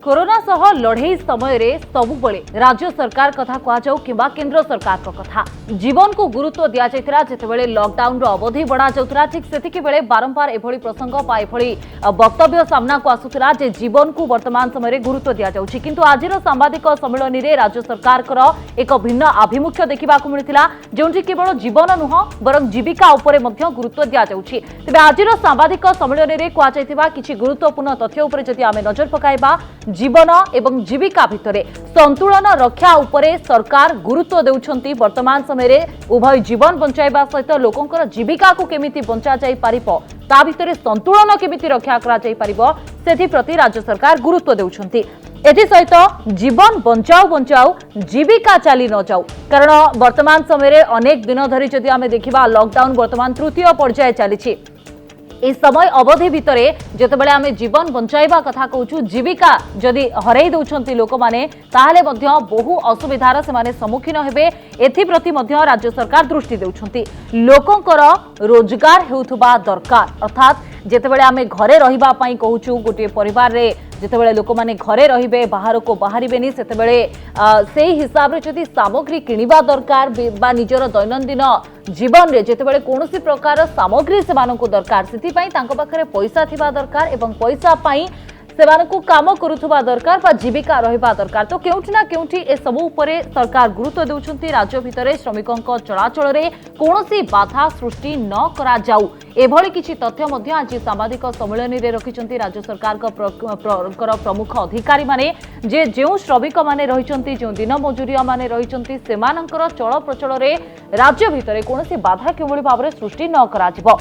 Corona सह लड़ई समय रे सबुबले राज्य सरकार कथा कह जाऊ किंबा केंद्र सरकार कथा जीवन को गुरुत्व दि जाइथिला जेतेबेले लॉकडाउन रो अवधि बढ़ा जाउथिला ठीक सेतिकी बेले बारंबार एभली प्रसंग बा एभली वक्तव्य सामना को आसुथिला जे जीवन को वर्तमान समय रे गुरुत्व दि जाउछि किंतु आजिर सांबादिक सम्मेलन रे राज्य सरकार कर एक भिन्न आभिमुख्य देखा मिलता जोंठी केवल जीवन नुह बरं जीविका उपरे मध्य गुरुत्व दि जाउछि तबे आजिर सांबादिक सम्मेलन रे कह जाइथिबा किछि गुरुत्वपूर्ण तथ्य उपरे जदि आमे नजर पकाइबा जीवन एवं जीविका भितरे संतुलन रक्षा उपरे सरकार गुरुत्व देउछंती वर्तमान समय रे उभय जीवन बंचाइबा सहित लोकंकर जीविका को केमिति बंचा जाई पारिबो ता भितरे संतुलन केमिति रक्षा करा जाई पारिबो सेथि प्रति राज्य सरकार गुरुत्व देउछंती एथि सहित जीवन बंचाऊ बंचाऊ जीविका चली न जाऊ कारण वर्तमान समय रे अनेक दिन धरी जदि आमे देखिबा लॉकडाउन वर्तमान तृतीय पर्याय चली इस समय अवधि भितरे जेतेबेले आमे जीवन बंचाइबा कथा कहूछु जीविका जदि हरई दउछंती लोक माने ताहाले मध्य बहु असुविधार से माने सम्मुखीन हेबे एथि प्रति मध्य राज्य सरकार दृष्टि देउछंती लोकंकर रोजगार हेउथबा दरकार अर्थात जेतेबेले आमे घरे रहिबा पई कहूछु गोटे परिवार रे जेतेबेले लोक माने घरे रहिबे बाहर को बाहरिबेनी सेतेबेले सेही हिसाब रे जदि सामग्री किनिबा दरकार बा निजर दैनंदिन जीवन रे जेतेबेले कोनोसी प्रकार सामग्री सेमानकु दरकार सेति पई तांको पाखरे पैसा थिबा दरकार एवं पैसा पई सेमानकु काम करुथबा दरकार बा जीविका रहिबा दरकार तो केउठी ना केउठी ए सब उपरे सरकार गुरुत्व देउछंती राज्य भितरे श्रमिकंक चलाचल रे कोनोसी बाधा सृष्टि न करा जाऊ एभली किछि तथ्य मध्य आज सांबादिक सम्मेलन रे रखिछंती राज्य सरकार का प्रमुख अधिकारी माने जे जेउ श्रमिक माने रहिछंती जो दिन मजूरिया माने रहिछंती सेमानंकर चल प्रचल रे राज्य भितरे कोनोसी बाधा केवली भाबरे सृष्टि न करा जिवो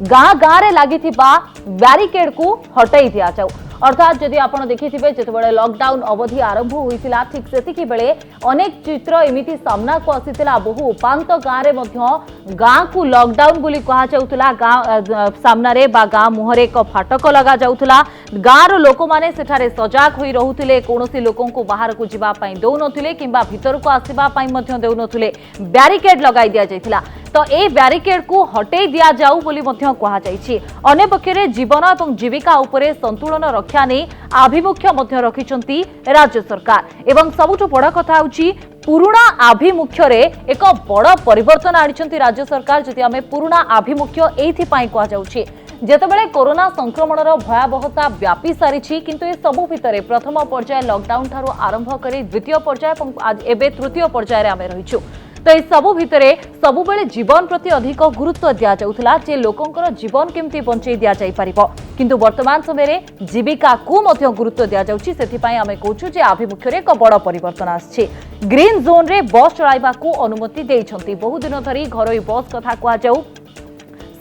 गाँ गाँ रे लागिथिबा बैरिकेड को हटाई दिया जाऊ अर्थात जदि आपण देखिथिबे जेतेबेले लॉकडाउन अवधि आरंभ होइतिला ठीक सेतिकी बेले अनेक चित्र एमिति सामना को आसीतिला बहु उपांत गाँ रे मध्य गाँ को लॉकडाउन बोली कहा जाउतिला गाँ सामना रे बा गाँ मुहरे एक फाटक लगा जाउतिला गाँ रो लोक माने सेठारे सजाग होई रहुतिले कोनोसी लोकन को बाहर को जिबा पई देउ नथिले किंबा भीतर को आसीबा पई मध्य देउ नथिले बैरिकेड लगाई दिया जाइतिला तो ए बैरिकेड को हटाई दिया जाऊ बोली मध्य कहा जाइछि अन्य पक्षरे जीवन एवं जीविका उपरे संतुलन रक्षा नै आभिमुख्य मध्य रखिछंती राज्य सरकार एवं सबुठु बड़ कथा होछि पुराना आभिमुख्य रे एक बड़ परिवर्तन आनिछंती राज्य सरकार जति आमे पुराना आभिमुख्य एथि पई कहा जाउछि जेतेबेले कोरोना संक्रमणर भयावहता व्यापी सारिछि किंतु ए सबु भितरे प्रथम पर्याय लॉकडाउन थारु आरंभ करी द्वितीय पर्याय एवं आज एबे तृतीय पर्याय रे आमे रहिछु तो ये सबु भितरे सबुबेले जीवन प्रति अधिक गुरुत्व दिया जाउथला जे लोकंकर जीवन केमती बंचई दिया जाई परिबो किंतु वर्तमान समय रे जीविका को मध्य गुरुत्व दिया जाउछि सेति पई आमे कहूछु जे आभिमुख्य रे एक बड़ परिवर्तन आछि ग्रीन जोन रे बस चलाइबा को अनुमति देइछंती बहु दिन धरी घरोई बस कथा कहा जाऊ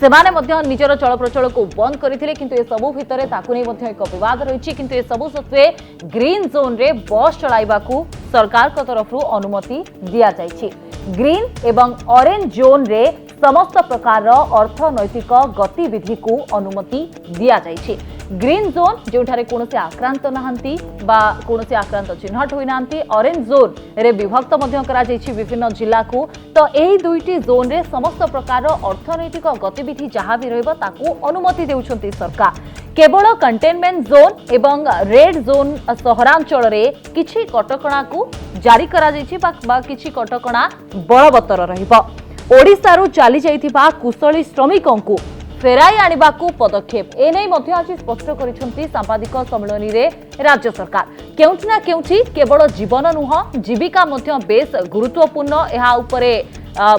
सेमाने मध्य निजर चल प्रचल को बंद करथिले किंतु ए सबु भितरे ताकु नै मध्य एक विवाद रहिछि किंतु ए सबु सत्वे ग्रीन जोन रे बस चलाइबा को सरकार को तरफरु अनुमति दिया जाइछि ग्रीन एवं ऑरेंज जोन रे समस्त प्रकार अर्थनैतिक गतिविधि को अनुमति दिया जाइछि ग्रीन जोन जोठारे कोनोसी आक्रांत नहांती बा कोनोसी आक्रांत चिन्हट होई नांती ऑरेंज जोन रे विभक्त मध्य करा जाइछि विभिन्न जिल्ला को तो एही दुईटी जोन रे समस्त प्रकार अर्थनैतिक गतिविधि जहाँ भी रहइबो ताकू अनुमति देउछंती सरकार केवल कंटेनमेंट जोन एवं रेड जोन सहरांचल रे किछि कटकणा को जारी करा जाइछि बा किछि कटकणा बलवत्तर रहिबो ओडिसारू चली जाइथिबा कुशली श्रमिकों को फेराई आनिबा को पदक्षेप एनै मध्य आज स्पष्ट करिसंती सांबादिक सम्मेलन रे राज्य सरकार केउठी ना केउठी केवल जीवन नुह जीविका मध्य बेस गुरुत्वपूर्ण एहा उपरे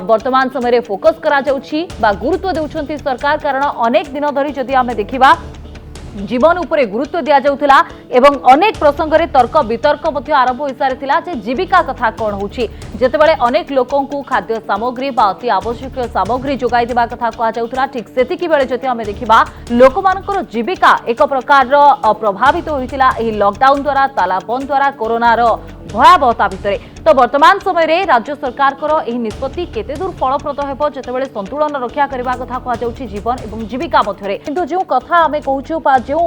वर्तमान समय रे फोकस करा जाउछि बा गुरुत्व देउछंती सरकार कारण अनेक दिन धरी जदि आमे देखिबा जीवन उपरे गुरुत्व दिया जाउथिला एवं अनेक प्रसंग रे तर्क वितर्क मध्य आरंभ होई सारिथिला जे जीविका कथा कोन होछि जेतेबेले अनेक लोकन को खाद्य सामग्री बा अति आवश्यक सामग्री जोगाई देबा कथा कहा जाउथिला ठीक सेतिकी बेले जति आमे देखिबा लोकमानकर जीविका एक प्रकार प्रभावित होइथिला एही लॉकडाउन द्वारा तालाबंद द्वारा कोरोना रो भयावहता भितर। तो वर्तमान समय रे राज्य सरकार एही निष्पत्ति केते दूर फलप्रद हेबो जेतेबेले संतुलन रक्षा करबा कथा कहा जाउछि जीवन एवं जीविका मध्यरे। किंतु जो कथा आमे कहूछु बा जो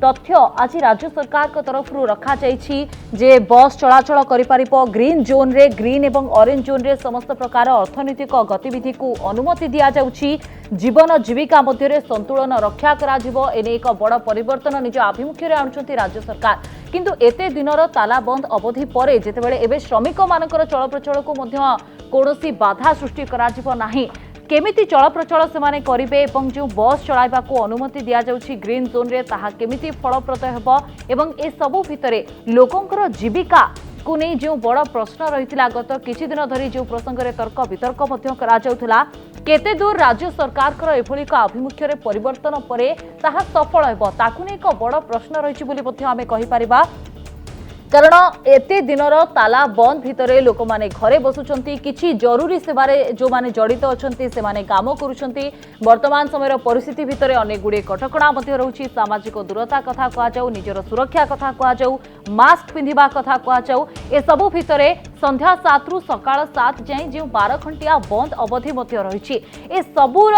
तथ्य आज राज्य सरकार को तरफ रखा जाइछि जे बस चलाचल करि परिबो ग्रीन जोन रे ग्रीन एवं ऑरेंज जोन रे समस्त प्रकार अर्थनैतिक गतिविधि को अनुमति दिया जाउछि जीवन जीविका मध्यरे संतुलन रक्षा करा जिवो एने एक बड़ परिवर्तन निज आभिमुख्य रे आणुछंती राज्य सरकार। किंतु एते दिनर ताला बंद अवधि परे जेतेबेले एबे श्रमिक मानकर चलप्रचल को मध्य कोनोसी बाधा सृष्टि करा जिवो नाही केमिति चलप्रचल से करेंगे और जो बस चलाइबा को अनुमति दिया जाउछि ग्रीन जोन रे ताहा केमिति फलप्रद हेबो एवं ए सबु भितरे लोकंकर जीविका को नहीं जो बड़ प्रश्न रही गत किछि दिन धरी जो प्रसंग में तर्क वितर्क करा जाउथला केते दूर राज्य सरकार एभली एक आभिमुख्य रे परिवर्तन परे ताहा सफल हेबो ताकु नहीं एक बड़ प्रश्न रही बोली मध्य आमे कहि परिबा। कारण एते दिनर ताला बंद भितरे लोक माने घरे बसुचंती किछि जरूरी सेवारे जो माने जड़ित अछंती से माने काम करूछंती वर्तमान समय परिस्थिति भितरे अनेक गुडे कटकणा मध्य रहउछि सामाजिक दूरता कथा कहा जाऊ निजर सुरक्षा कथा कहा जाऊ मास्क पिंधिबा कथा कहा जाऊ ए सबु भितरे संध्या 7 रु सकाळ 7 जाय जो 12 घंटिया बंद अवधि मध्य रहिछि ए सबुर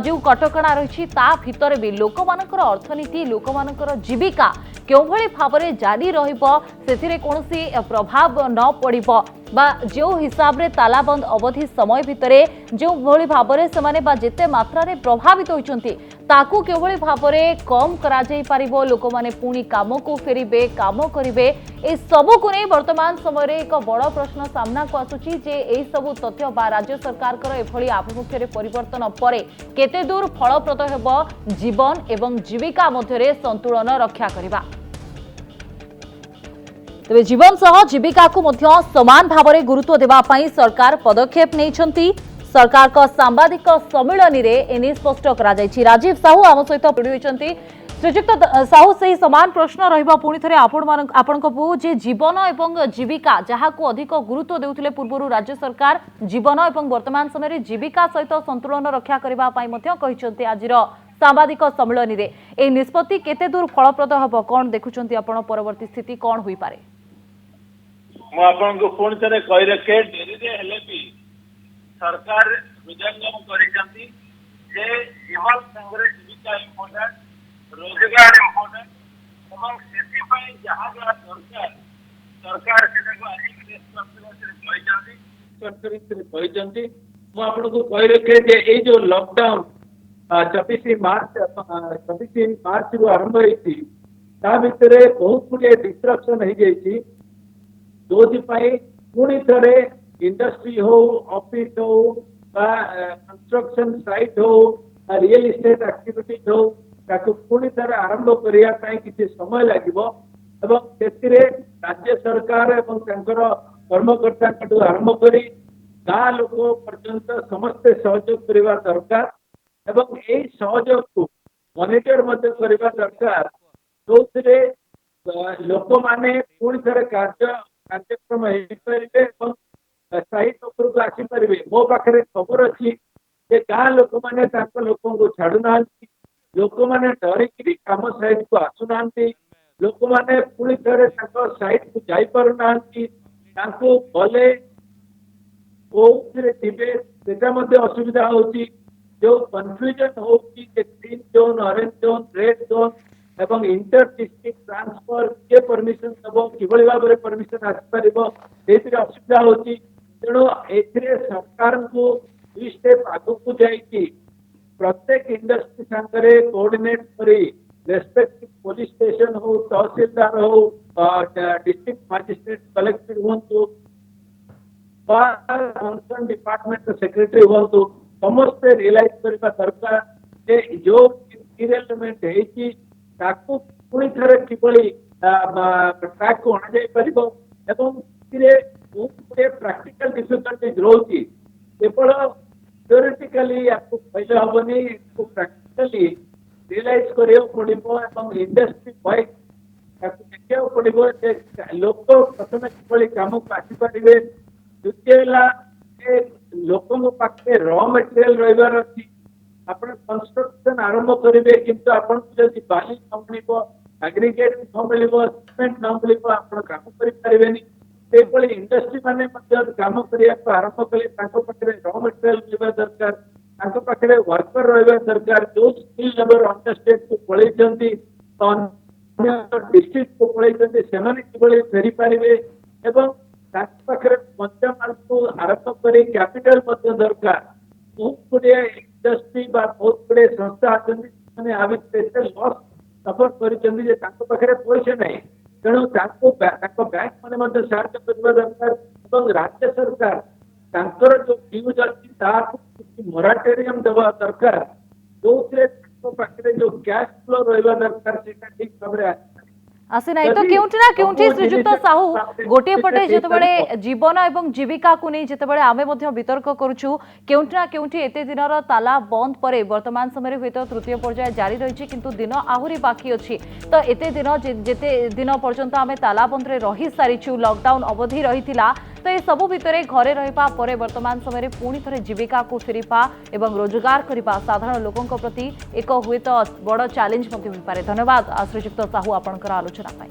जो कटकणा रहिछि ता भितरे भी लोक मानकर अर्थनीति लोक मानकर जीविका क्यों भली भावरे जारी रहिबो सेथिरे कोनोसी प्रभाव न पड़िबो बा जो हिसाब रे तालाबंद अवधि समय भितरे जो भली भावरे समाने बा जेते मात्रा रे प्रभावित होइचंती ताकू केवली भावरे कम करा जाई पारिबो लोक माने पुनी काम को फेरिबे काम करिवे ए सबु को नै वर्तमान समय रे एक बड़ प्रश्न सामना को आसुची जे ए सबु तथ्य बा राज्य सरकार कर एभली आभिमुख्य रे परिवर्तन परे केते दूर फलप्रद हेबो जीवन एवं जीविका मध्य रे संतुलन रक्षा करिबा। तेज जीवन सह जीविका को मध्य समान भाव में गुरुत्व देवा पाई सरकार पदक्षेप नहीं सरकार का सांबादिक सम्मिलन में एने स्पष्ट करा जायछि। राजीव साहू आम सहित जोड़ी होती श्रीजुक्त साहू से समान प्रश्न रहिबा पुणी थे आपण जे जीवन एवं जीविका जहाँ को अधिक गुरुत्व देउथिले पूर्व राज्य सरकार जीवन एवं वर्तमान समय जीविका सहित संतुलन रक्षा करबा पाई मध्य कहिसंती आजिर सांबादिक सम्मिलन में ए निष्पत्ति केते दूर फलप्रद हबो कोन देखुचंती आपण परवर्ती स्थिति कोन होई पारे। मु आपनको पुणी थे कही रखे डेरी हेले भी सरकार हृदयंगम करिसंती जे जीवन संग्रह जीविका इम्पोर्टेंट रोजगार इम्पोर्टेंट एवं सेति पई जहां जहां सरकार से कहिसंती मु आपनको कही रखे जे ए जो लॉकडाउन 24 मार्च रु आरंभ होती भितर बहुत गुड़े डिस्ट्रक्शन हो जाइए जो पुणी थे इंडस्ट्री हो ऑफिस हो कंस्ट्रक्शन साइट हो रियल इस्टेट एक्टिविटीज हो ताकू पुणी थे आरंभ करने किसी समय लगे राज्य सरकार एवं कर्मकर्ता आरंभ कर गाँ लोक पर्यंत समस्ते सहयोग करने दरकार एवं यही सहयोग को मॉनिटर करने दरकार जो लोक मैंने पुणी थे कार्यक्रम हो साइट उपरको आसीपारे मो पाखे खबर अच्छी गाँ लोक मैंने लोक को छाड़ू ना लोक मैंने डरिकी कम साइट को आसुना लोक मैंने पुणी थे साइट को जापर ना गले थे असुविधा होती जो कन्फ्यूजन हो green zone orange zone red zone एवं इंटर डिस्ट्रिक्ट ट्रांसफर किए परमिशन दब कि भाव में परमिशन आसपार असुविधा होती तेणु ए सरकार को 2 स्टेप आग को जाइए प्रत्येक इंडस्ट्री सांगे कोऑर्डिनेट करी रेस्पेक्टिव पुलिस स्टेशन हो तहसीलदार हो डिस्ट्रिक्ट मजिस्ट्रेट कलेक्टर हूँ कंसर्न डिपार्टमेंट सेक्रेटरी हूँ समस्ते रियलाइज करने दरकार जो इरेलवेंट है पुणी थे किभली ट्रैक को अणाई प्रैक्टिकल डिफिकल्टीज रोची केवल थियोरेटिकली आपको कहले हेनी प्रैक्टिकली रियलाइज करा पड़ो इंडस्ट्री वाइज देखा पड़ो लोक प्रथम किभली कम को आसीपारे द्वितीय लोक पाखे रॉ मटेरियल रही अच्छी आप कंस्ट्रक्शन आरंभ करेंगे किंतु आपन जब बाली न मिल एग्रीगेट न मिल सीमेंट न मिल आप काम करें ସେଭଳି ଇଣ୍ଡଷ୍ଟ୍ରି ମାନେ ମଧ୍ୟ କାମ କରିବାକୁ ଆରମ୍ଭ କଲେ ତାଙ୍କ ପାଖରେ ର ମେଟେରିଆଲ ରହିବା ଦରକାର, ତାଙ୍କ ପାଖରେ ୱାର୍କର ରହିବା ଦରକାର। ଯୋଉ ସ୍କିଲ୍ ଲେବର ଅନ୍ୟ ଷ୍ଟେଟକୁ ପଳେଇଛନ୍ତି, ଅନ୍ୟ ଡିଷ୍ଟ୍ରିକ୍ଟକୁ ପଳେଇଛନ୍ତି, ସେମାନେ କିଭଳି ଫେରି ପାରିବେ ଏବଂ ତାଙ୍କ ପାଖରେ କଞ୍ଚାମାଲକୁ ଆରମ୍ଭ କରି କ୍ୟାପିଟାଲ ମଧ୍ୟ ଦରକାର। ବହୁତ ଗୁଡିଏ ଇଣ୍ଡଷ୍ଟ୍ରି ବା ବହୁତ ଗୁଡିଏ ସଂସ୍ଥା ଅଛନ୍ତି ସେମାନେ ଆ ଭିତରେ ଏତେ ଲସ୍ ସଫର କରିଛନ୍ତି ଯେ ତାଙ୍କ ପାଖରେ ପଇସା ନାହିଁ। ତେଣୁ ତାଙ୍କ ବ୍ୟାଙ୍କ ମାନେ ମଧ୍ୟ ସାହାଯ୍ୟ କରିବା ଦରକାର ଏବଂ ରାଜ୍ୟ ସରକାର ତାଙ୍କର ଯୋଉ ନ୍ୟୁଜ୍ ଅଛି ତାହାକୁ କିଛି ମୋରାଟୋରିୟମ ଦେବା ଦରକାର, ଯୋଉଥିରେ ତାଙ୍କ ପାଖରେ ଯୋଉ କ୍ୟାଶ ଫ୍ଲୋ ରହିବା ଦରକାର ସେଇଟା ଠିକ ଭାବରେ ଆସିନାହିଁ ତ କେଉଁଠି ନା କେଉଁଠି ଶ୍ରୀଯୁକ୍ତ ସାହୁ ଗୋଟିଏ ପଟେ ଯେତେବେଳେ ଜୀବନ ଏବଂ ଜୀବିକାକୁ ନେଇ ଯେତେବେଳେ ଆମେ ମଧ୍ୟ ବିତର୍କ କରୁଛୁ, କେଉଁଠି ନା କେଉଁଠି ଏତେ ଦିନର ତାଲା ବନ୍ଦ ପରେ ବର୍ତ୍ତମାନ ସମୟରେ ହୁଏତ ତୃତୀୟ ପର୍ଯ୍ୟାୟ ଜାରି ରହିଛି କିନ୍ତୁ ଦିନ ଆହୁରି ବାକି ଅଛି। ତ ଏତେ ଦିନ ଯେତେ ଦିନ ପର୍ଯ୍ୟନ୍ତ ଆମେ ତାଲାବନ୍ଦରେ ରହି ସାରିଛୁ, ଲକଡାଉନ ଅବଧି ରହିଥିଲା, ତ ଏ ସବୁ ଭିତରେ ଘରେ ରହିବା ପରେ ବର୍ତ୍ତମାନ ସମୟରେ ପୁଣି ଥରେ ଜୀବିକାକୁ ଫେରିବା ଏବଂ ରୋଜଗାର କରିବା ସାଧାରଣ ଲୋକଙ୍କ ପ୍ରତି ଏକ ହୁଏତ ବଡ଼ ଚ୍ୟାଲେଞ୍ଜ ମଧ୍ୟ ହୋଇପାରେ। ଧନ୍ୟବାଦ ଶ୍ରୀଯୁକ୍ତ ସାହୁ ଆପଣଙ୍କର ଆଲୋଚନା ପାଇଁ।